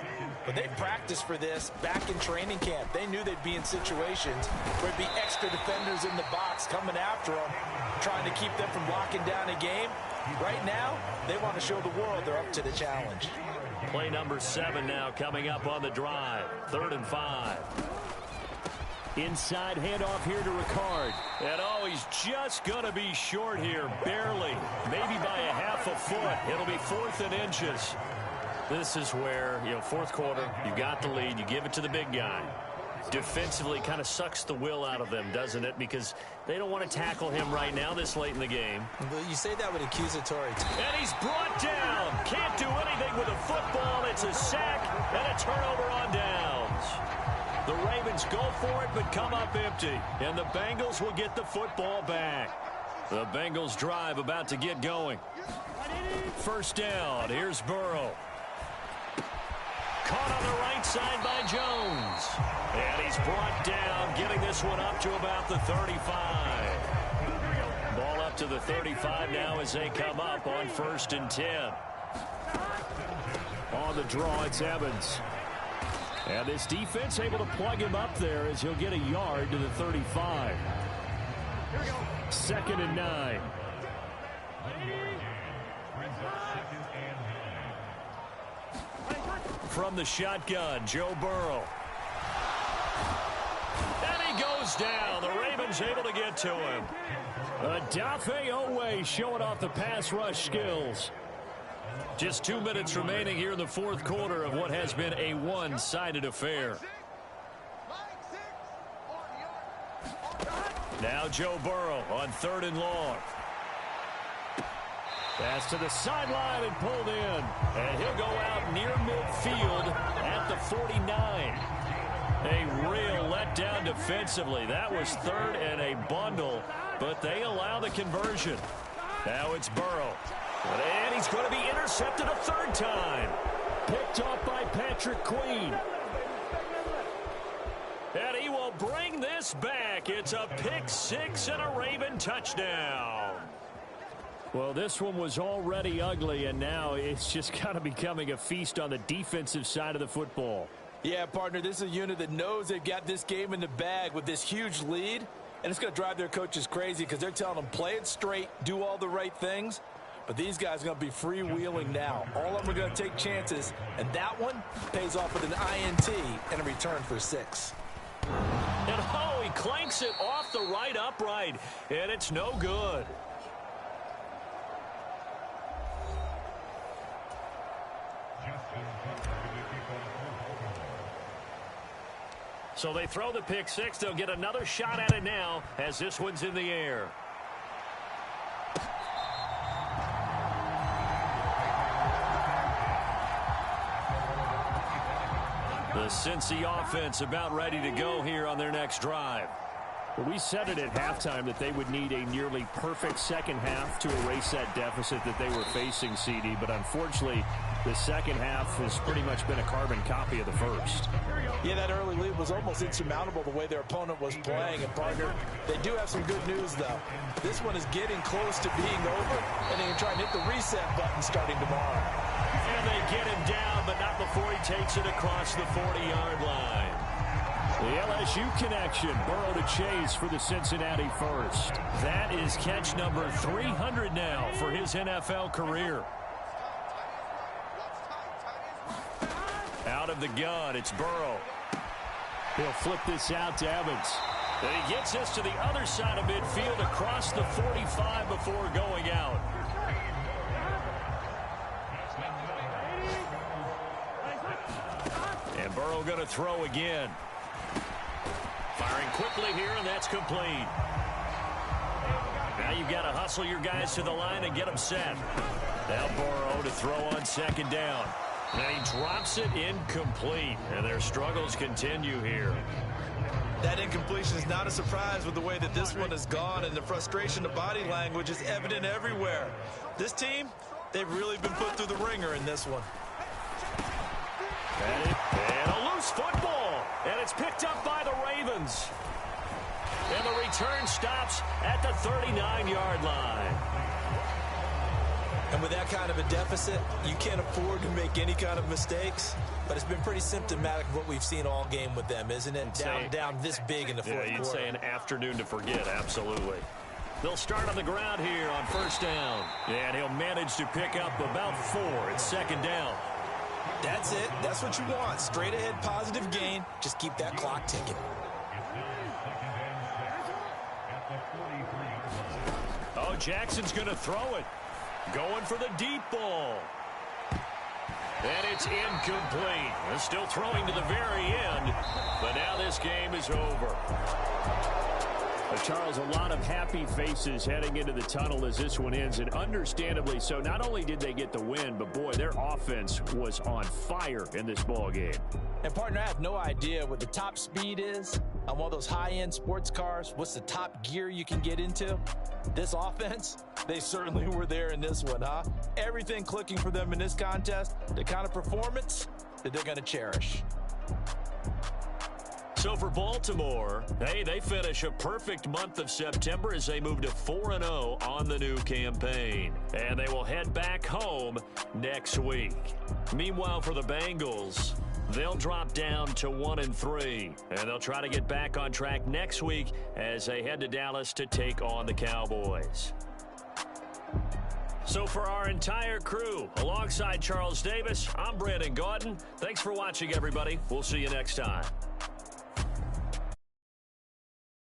but they practiced for this back in training camp. They knew they'd be in situations where it'd be extra defenders in the box coming after them, trying to keep them from locking down a game. Right now, they want to show the world they're up to the challenge. Play number 7 now coming up on the drive. 3rd and 5. Inside handoff here to Ricard. And he's just going to be short here, barely. Maybe by a half a foot. It'll be 4th and inches. This is where, fourth quarter, you got the lead, you give it to the big guy. Defensively kind of sucks the will out of them, doesn't it? Because they don't want to tackle him right now this late in the game. You say that with accusatory. And he's brought down. Can't do anything with a football. It's a sack and a turnover on downs. The Ravens go for it but come up empty. And the Bengals will get the football back. The Bengals drive about to get going. First down. Here's Burrow. Caught on the right side by Jones. And he's brought down, getting this one up to about the 35. Ball up to the 35 now as they come up on 1st and 10. On the draw, it's Evans. And this defense able to plug him up there as he'll get a yard to the 35. 2nd and 9. From the shotgun, Joe Burrow. And he goes down. The Ravens able to get to him. Odafe Oweh showing off the pass rush skills. Just 2 minutes remaining here in the fourth quarter of what has been a one-sided affair. Now Joe Burrow on 3rd and long. Pass to the sideline and pulled in. And he'll go out near midfield at the 49. A real letdown defensively. That was 3rd and a bundle, but they allow the conversion. Now it's Burrow. And he's going to be intercepted a 3rd time. Picked off by Patrick Queen. And he will bring this back. It's a pick 6 and a Raven touchdown. Well, this one was already ugly, and now it's just kind of becoming a feast on the defensive side of the football. Yeah, partner, this is a unit that knows they've got this game in the bag with this huge lead, and it's going to drive their coaches crazy because they're telling them play it straight, do all the right things. But these guys are going to be freewheeling now. All of them are going to take chances, and that one pays off with an INT and a return for 6. And oh, he clanks it off the right upright, and it's no good. So they throw the pick 6. They'll get another shot at it now as this one's in the air. The Cincy offense about ready to go here on their next drive. We said it at halftime that they would need a nearly perfect second half to erase that deficit that they were facing, CD. But unfortunately, the second half has pretty much been a carbon copy of the first. Yeah, that early lead was almost insurmountable the way their opponent was playing. And, partner, they do have some good news, though. This one is getting close to being over, and they can try and hit the reset button starting tomorrow. And they get him down, but not before he takes it across the 40-yard line. The LSU connection, Burrow to Chase for the Cincinnati first. That is catch number 300 now for his NFL career. Out of the gun, it's Burrow. He'll flip this out to Evans. And he gets this to the other side of midfield across the 45 before going out. And Burrow going to throw again. Firing quickly here, and that's complete. Now you've got to hustle your guys to the line and get them set. Now Burrow to throw on 2nd down. And he drops it incomplete, and their struggles continue here. That incompletion is not a surprise with the way that this one has gone, and the frustration of body language is evident everywhere. This team, they've really been put through the ringer in this one. And a loose football, and it's picked up by the Ravens. And the return stops at the 39-yard line. And with that kind of a deficit, you can't afford to make any kind of mistakes. But it's been pretty symptomatic of what we've seen all game with them, isn't it? Down this big in the fourth quarter. You'd say an afternoon to forget, absolutely. They'll start on the ground here on 1st down. And he'll manage to pick up about 4. It's 2nd down. That's it. That's what you want. Straight ahead positive gain. Just keep that clock ticking. Oh, Jackson's going to throw it. Going for the deep ball. And it's incomplete. They're still throwing to the very end. But now this game is over. Charles, a lot of happy faces heading into the tunnel as this one ends, and understandably so. Not only did they get the win, but boy, their offense was on fire in this ball game. And partner, I have no idea what the top speed is on one of those high-end sports cars. What's the top gear you can get into? This offense, they certainly were there in this one, huh? Everything clicking for them in this contest, the kind of performance that they're going to cherish. So for Baltimore, hey, they finish a perfect month of September as they move to 4-0 on the new campaign. And they will head back home next week. Meanwhile, for the Bengals, they'll drop down to 1-3. And they'll try to get back on track next week as they head to Dallas to take on the Cowboys. So for our entire crew, alongside Charles Davis, I'm Brandon Gaudin. Thanks for watching, everybody. We'll see you next time.